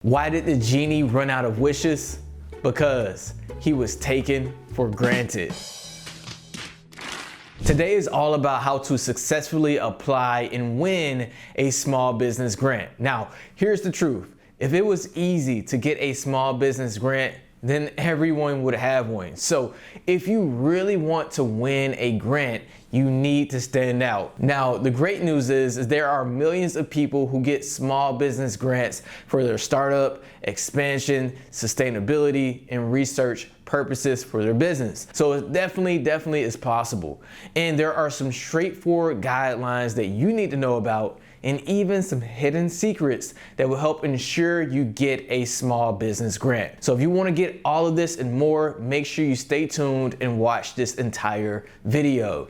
Why did the genie run out of wishes? Because he was taken for granted. Today is all about how to successfully apply and win a small business grant. Now, here's the truth. If it was easy to get a small business grant, then everyone would have one. So if you really want to win a grant, you need to stand out. Now, the great news is there are millions of people who get small business grants for their startup, expansion, sustainability, and research purposes for their business. So it definitely is possible. And there are some straightforward guidelines that you need to know about, and even some hidden secrets that will help ensure you get a small business grant. So if you want to get all of this and more, make sure you stay tuned and watch this entire video.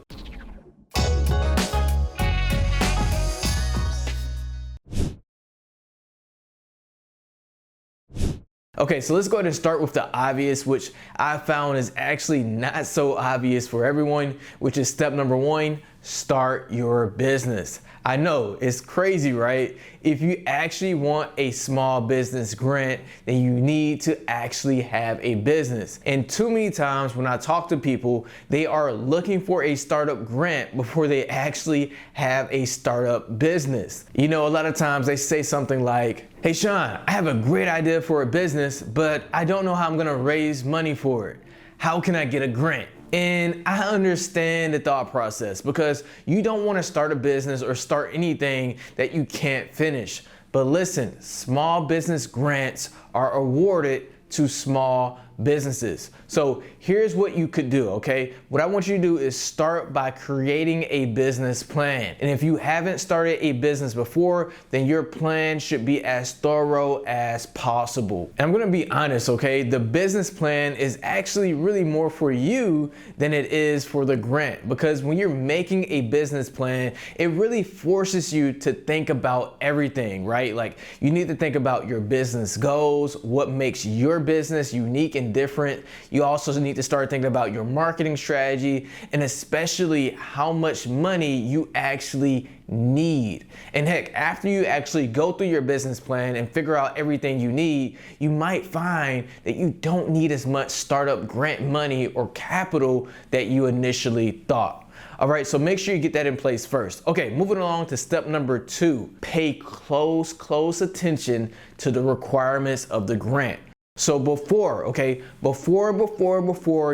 Okay, so let's go ahead and start with the obvious, which I found is actually not so obvious for everyone, which is step number one: start your business. I know, it's crazy, right? If you actually want a small business grant, then you need to actually have a business. And too many times when I talk to people, they are looking for a startup grant before they actually have a startup business. You know, a lot of times they say something like, "Hey Sean, I have a great idea for a business, but I don't know how I'm gonna raise money for it. How can I get a grant?" And I understand the thought process, because you don't want to start a business or start anything that you can't finish. But listen, small business grants are awarded to small businesses. So here's what you could do, okay? What I want you to do is start by creating a business plan. And if you haven't started a business before, then your plan should be as thorough as possible. And I'm gonna be honest, okay? The business plan is actually really more for you than it is for the grant, because when you're making a business plan, it really forces you to think about everything, right? Like, you need to think about your business goals, what makes your business unique and different. You also need to start thinking about your marketing strategy, and especially how much money you actually need. And heck, after you actually go through your business plan and figure out everything you need, you might find that you don't need as much startup grant money or capital that you initially thought. All right, so make sure you get that in place first. Okay, moving along to step number two: pay close attention to the requirements of the grant. So before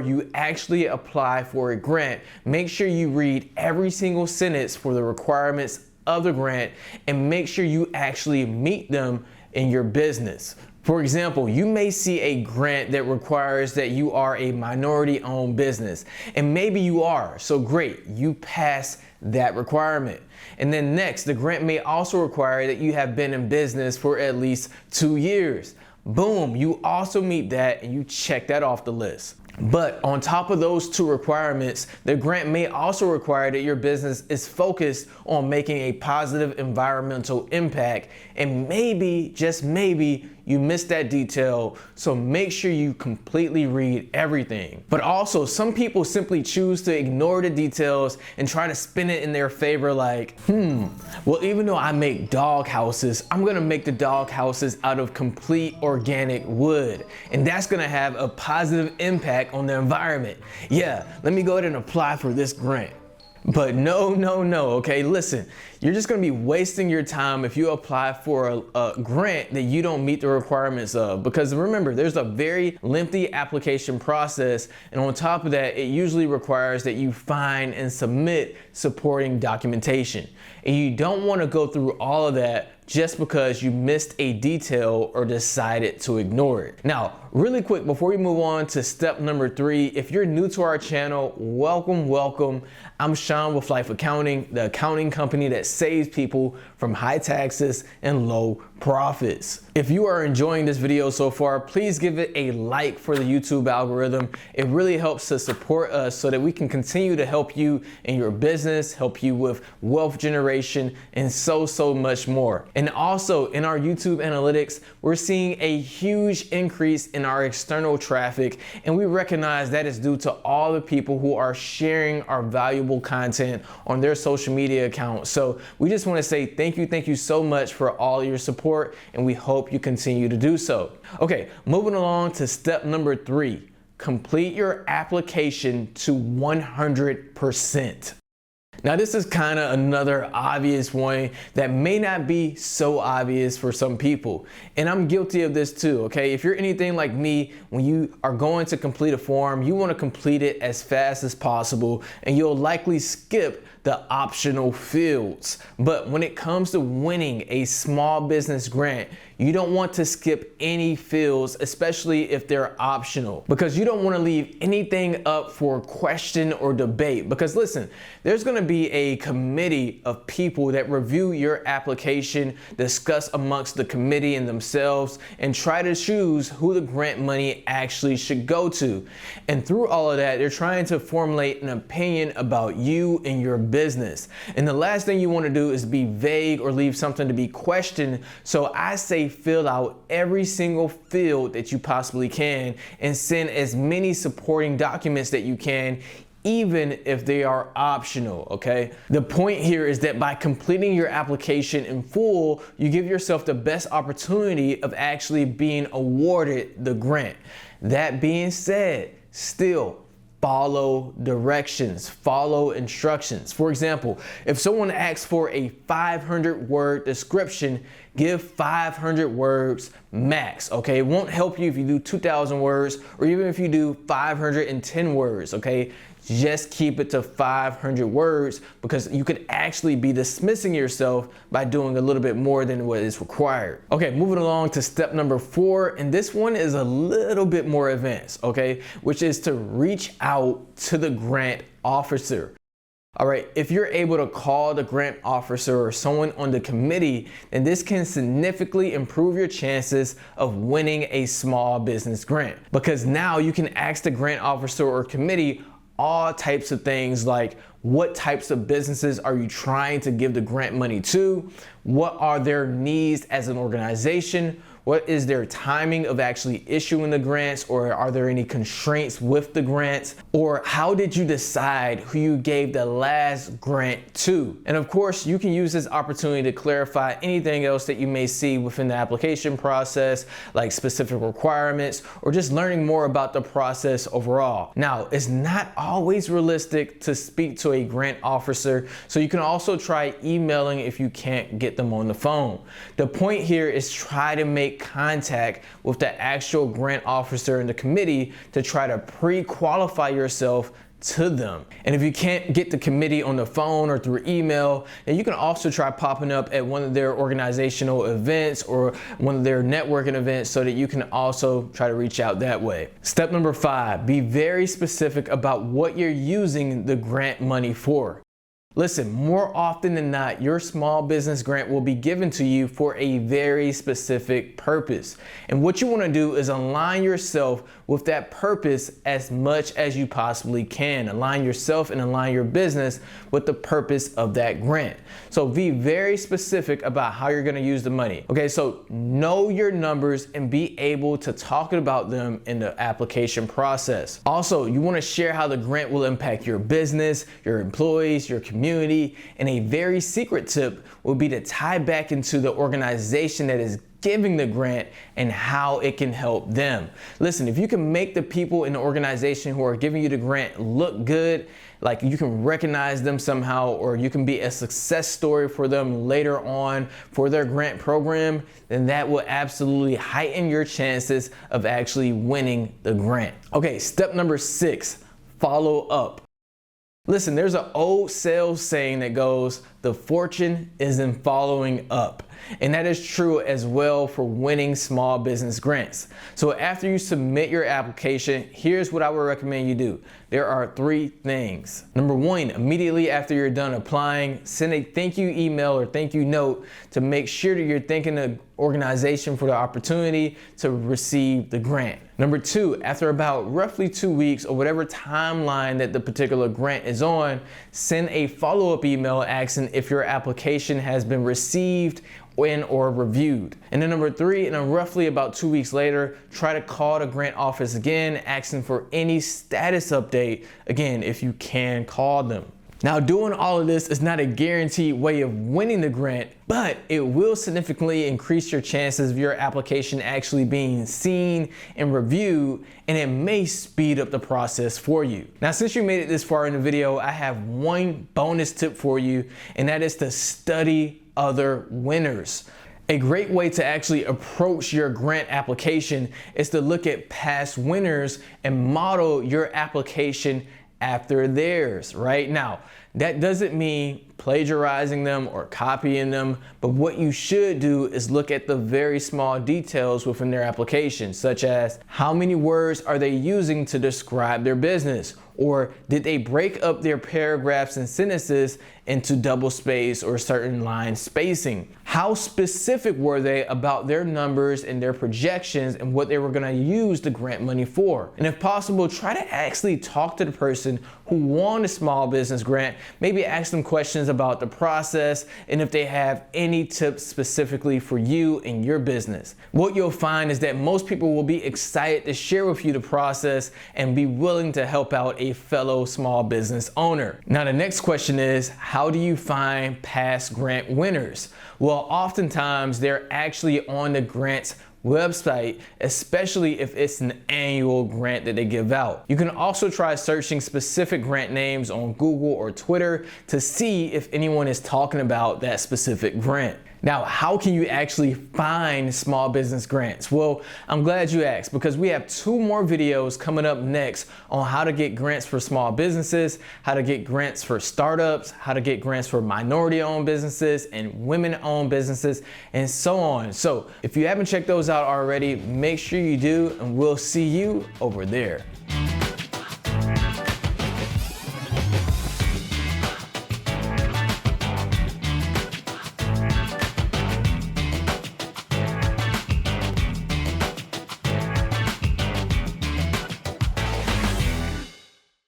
you actually apply for a grant, make sure you read every single sentence for the requirements of the grant and make sure you actually meet them in your business. For example, you may see a grant that requires that you are a minority-owned business, and maybe you are, so great, you pass that requirement. And then next, the grant may also require that you have been in business for at least 2 years. Boom, you also meet that and you check that off the list. But on top of those two requirements, the grant may also require that your business is focused on making a positive environmental impact. And maybe, just maybe, you missed that detail, so make sure you completely read everything. But also, some people simply choose to ignore the details and try to spin it in their favor, like, well, even though I make dog houses, I'm gonna make the dog houses out of complete organic wood, and that's gonna have a positive impact on the environment. Yeah, let me go ahead and apply for this grant. But no, okay, listen, you're just gonna be wasting your time if you apply for a grant that you don't meet the requirements of. Because remember, there's a very lengthy application process, and on top of that, it usually requires that you find and submit supporting documentation. And you don't wanna go through all of that just because you missed a detail or decided to ignore it. Now, really quick, before we move on to step number three, if you're new to our channel, welcome. I'm Sean with Life Accounting, the accounting company that saves people from high taxes and low profits. If you are enjoying this video so far, please give it a like for the YouTube algorithm. It really helps to support us so that we can continue to help you in your business, help you with wealth generation, and so much more. And also in our YouTube analytics, we're seeing a huge increase in in our external traffic, and we recognize that is due to all the people who are sharing our valuable content on their social media accounts. So we just want to say thank you so much for all your support, and we hope you continue to do so. Okay, moving along to step number 3. Complete your application to 100%. Now, this is kind of another obvious one that may not be so obvious for some people. And I'm guilty of this too, okay? If you're anything like me, when you are going to complete a form, you want to complete it as fast as possible, and you'll likely skip the optional fields. But when it comes to winning a small business grant, you don't want to skip any fields, especially if they're optional, because you don't want to leave anything up for question or debate. Because listen, there's going to be a committee of people that review your application, discuss amongst the committee and themselves, and try to choose who the grant money actually should go to. And through all of that, they're trying to formulate an opinion about you and your business. And the last thing you want to do is be vague or leave something to be questioned. So I say fill out every single field that you possibly can and send as many supporting documents that you can, even if they are optional, okay? The point here is that by completing your application in full, you give yourself the best opportunity of actually being awarded the grant. That being said, still, follow directions, follow instructions. For example, if someone asks for a 500-word description, give 500 words max, okay? It won't help you if you do 2,000 words or even if you do 510 words, okay? Just keep it to 500 words, because you could actually be dismissing yourself by doing a little bit more than what is required. Okay, moving along to step number 4, and this one is a little bit more advanced, okay, which is to reach out to the grant officer. All right, if you're able to call the grant officer or someone on the committee, then this can significantly improve your chances of winning a small business grant, because now you can ask the grant officer or committee all types of things, like what types of businesses are you trying to give the grant money to? What are their needs as an organization? What is their timing of actually issuing the grants, or are there any constraints with the grants? Or how did you decide who you gave the last grant to? And of course, you can use this opportunity to clarify anything else that you may see within the application process, like specific requirements, or just learning more about the process overall. Now, it's not always realistic to speak to a grant officer, so you can also try emailing if you can't get them on the phone. The point here is try to make contact with the actual grant officer and the committee to try to pre-qualify yourself to them. And if you can't get the committee on the phone or through email, then you can also try popping up at one of their organizational events or one of their networking events, so that you can also try to reach out that way. Step number 5, be very specific about what you're using the grant money for. Listen, more often than not, your small business grant will be given to you for a very specific purpose. And what you want to do is align yourself with that purpose as much as you possibly can. Align yourself and align your business with the purpose of that grant. So be very specific about how you're going to use the money. Okay, so know your numbers and be able to talk about them in the application process. Also, you want to share how the grant will impact your business, your employees, your community, and a very secret tip will be to tie back into the organization that is giving the grant and how it can help them. Listen, if you can make the people in the organization who are giving you the grant look good, like you can recognize them somehow, or you can be a success story for them later on for their grant program, then that will absolutely heighten your chances of actually winning the grant. Okay, step number 6, follow up. Listen, there's an old sales saying that goes, the fortune is in following up. And that is true as well for winning small business grants. So after you submit your application, here's what I would recommend you do. There are 3 things. Number 1, immediately after you're done applying, send a thank you email or thank you note to make sure that you're thanking the organization for the opportunity to receive the grant. Number 2, after about roughly 2 weeks or whatever timeline that the particular grant is on, send a follow-up email asking if your application has been received or reviewed. And then number 3, and then roughly about 2 weeks later, try to call the grant office again, asking for any status update, again, if you can call them. Now, doing all of this is not a guaranteed way of winning the grant, but it will significantly increase your chances of your application actually being seen and reviewed, and it may speed up the process for you. Now, since you made it this far in the video, I have one bonus tip for you, and that is to study other winners. A great way to actually approach your grant application is to look at past winners and model your application after theirs. Right now, that doesn't mean plagiarizing them or copying them, but what you should do is look at the very small details within their application, such as how many words are they using to describe their business, or did they break up their paragraphs and sentences into double space or certain line spacing? How specific were they about their numbers and their projections and what they were going to use the grant money for? And if possible, try to actually talk to the person who won a small business grant. Maybe ask them questions about the process and if they have any tips specifically for you and your business. What you'll find is that most people will be excited to share with you the process and be willing to help out a fellow small business owner. Now, the next question is, how do you find past grant winners? Well, oftentimes they're actually on the grant's website, especially if it's an annual grant that they give out. You can also try searching specific grant names on Google or Twitter to see if anyone is talking about that specific grant. Now, how can you actually find small business grants? Well, I'm glad you asked, because we have 2 more videos coming up next on how to get grants for small businesses, how to get grants for startups, how to get grants for minority-owned businesses and women-owned businesses, and so on. So if you haven't checked those out already, make sure you do, and we'll see you over there.